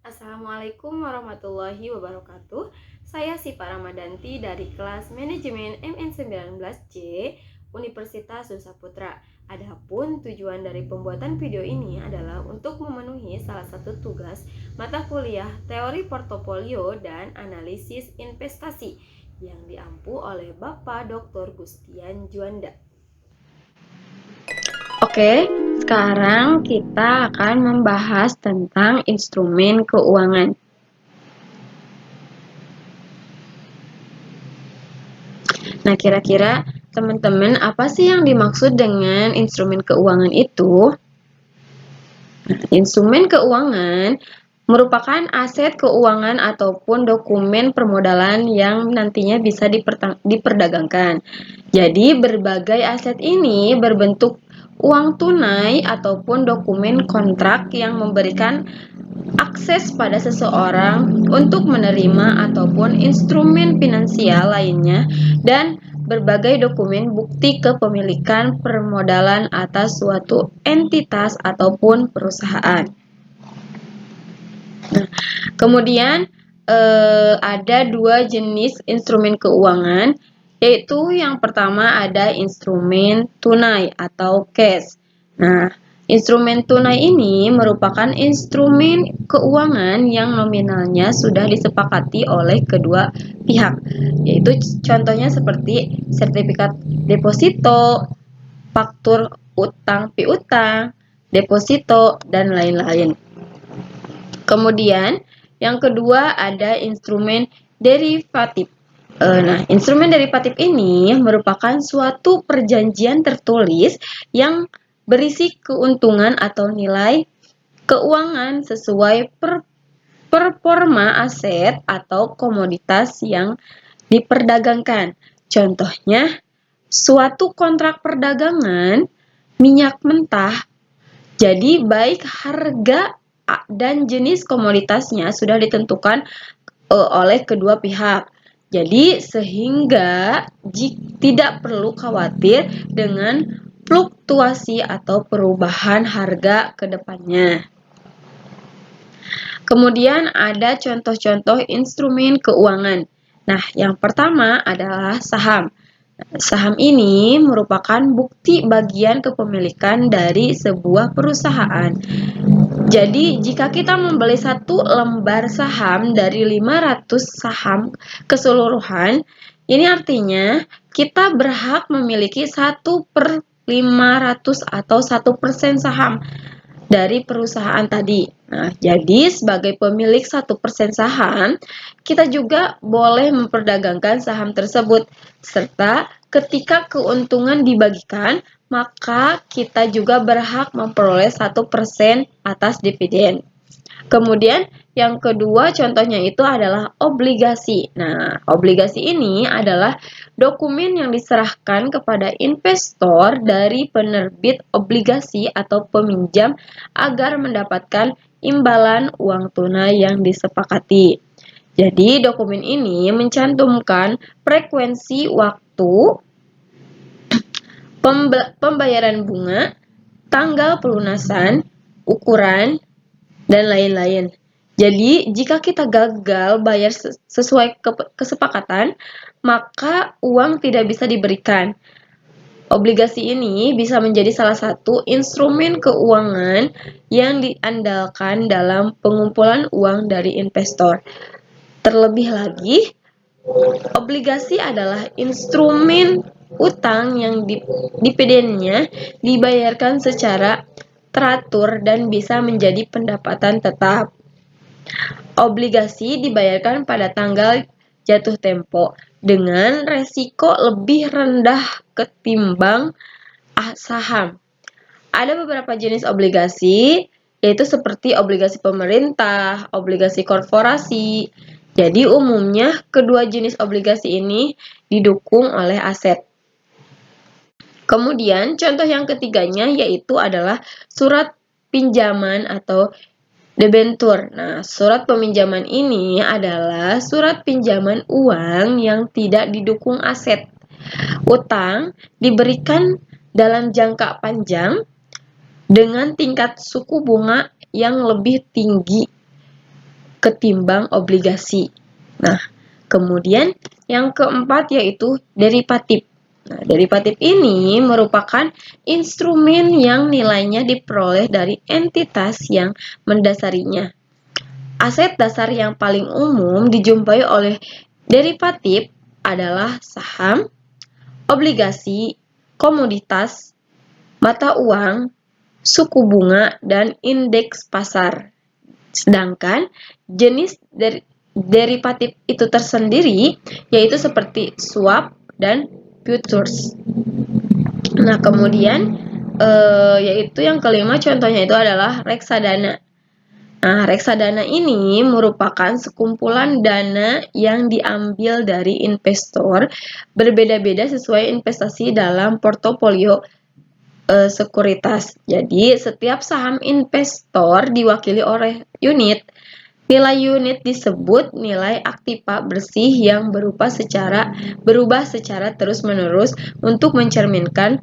Assalamualaikum warahmatullahi wabarakatuh. Saya Sipa Ramadanti dari kelas Manajemen MN19C Universitas Nusa Adapun tujuan dari pembuatan video ini adalah untuk memenuhi salah satu tugas mata kuliah Teori Portofolio dan Analisis Investasi yang diampu oleh Bapak Dr. Gustian Juanda. Oke, sekarang kita akan membahas tentang instrumen keuangan. Nah, kira-kira teman-teman apa sih yang dimaksud dengan instrumen keuangan itu? Nah, instrumen keuangan merupakan aset keuangan ataupun dokumen permodalan yang nantinya bisa diperdagangkan. Jadi, berbagai aset ini berbentuk uang tunai ataupun dokumen kontrak yang memberikan akses pada seseorang untuk menerima ataupun instrumen finansial lainnya dan berbagai dokumen bukti kepemilikan permodalan atas suatu entitas ataupun perusahaan. Nah, kemudian ada dua jenis instrumen keuangan, yaitu yang pertama ada instrumen tunai atau cash. Nah, instrumen tunai ini merupakan instrumen keuangan yang nominalnya sudah disepakati oleh kedua pihak, yaitu contohnya seperti sertifikat deposito, faktur utang piutang, deposito, dan lain-lain. Kemudian, yang kedua ada instrumen derivatif. Nah, instrumen derivatif ini merupakan suatu perjanjian tertulis yang berisi keuntungan atau nilai keuangan sesuai performa aset atau komoditas yang diperdagangkan. Contohnya, suatu kontrak perdagangan minyak mentah. Jadi, baik harga dan jenis komoditasnya sudah ditentukan oleh kedua pihak. Jadi sehingga tidak perlu khawatir dengan fluktuasi atau perubahan harga ke depannya. Kemudian ada contoh-contoh instrumen keuangan. Nah, yang pertama adalah saham. Saham ini merupakan bukti bagian kepemilikan dari sebuah perusahaan. Jadi, jika kita membeli satu lembar saham dari 500 saham keseluruhan, ini artinya kita berhak memiliki 1/500 atau 1% saham dari perusahaan tadi. Nah, jadi sebagai pemilik 1% saham, kita juga boleh memperdagangkan saham tersebut. Serta ketika keuntungan dibagikan, maka kita juga berhak memperoleh 1% atas dividen. Kemudian yang kedua contohnya itu adalah obligasi. Nah, obligasi ini adalah dokumen yang diserahkan kepada investor dari penerbit obligasi atau peminjam agar mendapatkan imbalan uang tunai yang disepakati. Jadi, dokumen ini mencantumkan frekuensi waktu, pembayaran bunga, tanggal pelunasan, ukuran, dan lain-lain. Jadi, jika kita gagal bayar sesuai kesepakatan, maka uang tidak bisa diberikan. Obligasi ini bisa menjadi salah satu instrumen keuangan yang diandalkan dalam pengumpulan uang dari investor. Terlebih lagi, obligasi adalah instrumen utang yang dividennya dibayarkan secara teratur dan bisa menjadi pendapatan tetap. Obligasi dibayarkan pada tanggal jatuh tempo dengan resiko lebih rendah ketimbang saham. Ada beberapa jenis obligasi, yaitu seperti obligasi pemerintah, obligasi korporasi. Jadi umumnya kedua jenis obligasi ini didukung oleh aset. Kemudian contoh yang ketiganya yaitu adalah surat pinjaman atau debentur. Nah, surat peminjaman ini adalah surat pinjaman uang yang tidak didukung aset. Utang diberikan dalam jangka panjang dengan tingkat suku bunga yang lebih tinggi ketimbang obligasi. Nah, kemudian yang keempat yaitu derivatif. Nah, derivatif ini merupakan instrumen yang nilainya diperoleh dari entitas yang mendasarinya. Aset dasar yang paling umum dijumpai oleh derivatif adalah saham, obligasi, komoditas, mata uang, suku bunga, dan indeks pasar. Sedangkan jenis derivatif itu tersendiri yaitu seperti swap dan futures. Nah, kemudian yaitu yang kelima contohnya itu adalah reksadana. Nah, reksadana ini merupakan sekumpulan dana yang diambil dari investor berbeda-beda sesuai investasi dalam portofolio sekuritas. Jadi, setiap saham investor diwakili oleh unit. Nilai unit disebut nilai aktiva bersih yang berubah secara terus-menerus untuk mencerminkan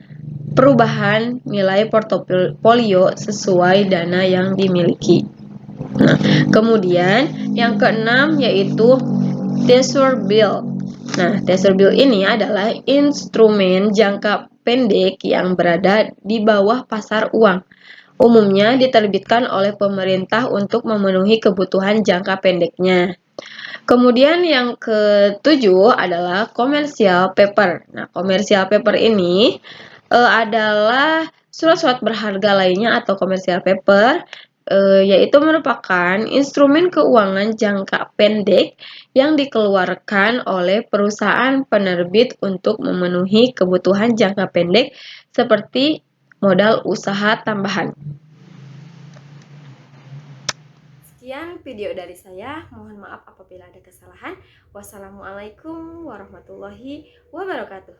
perubahan nilai portofolio sesuai dana yang dimiliki. Nah, kemudian yang keenam yaitu Treasury bill. Nah, Treasury bill ini adalah instrumen jangka pendek yang berada di bawah pasar uang. Umumnya diterbitkan oleh pemerintah untuk memenuhi kebutuhan jangka pendeknya. Kemudian yang ketujuh adalah commercial paper. Nah, commercial paper ini adalah surat-surat berharga lainnya atau commercial paper, yaitu merupakan instrumen keuangan jangka pendek yang dikeluarkan oleh perusahaan penerbit untuk memenuhi kebutuhan jangka pendek seperti modal usaha tambahan. Sekian video dari saya, mohon maaf apabila ada kesalahan. Wassalamualaikum warahmatullahi wabarakatuh.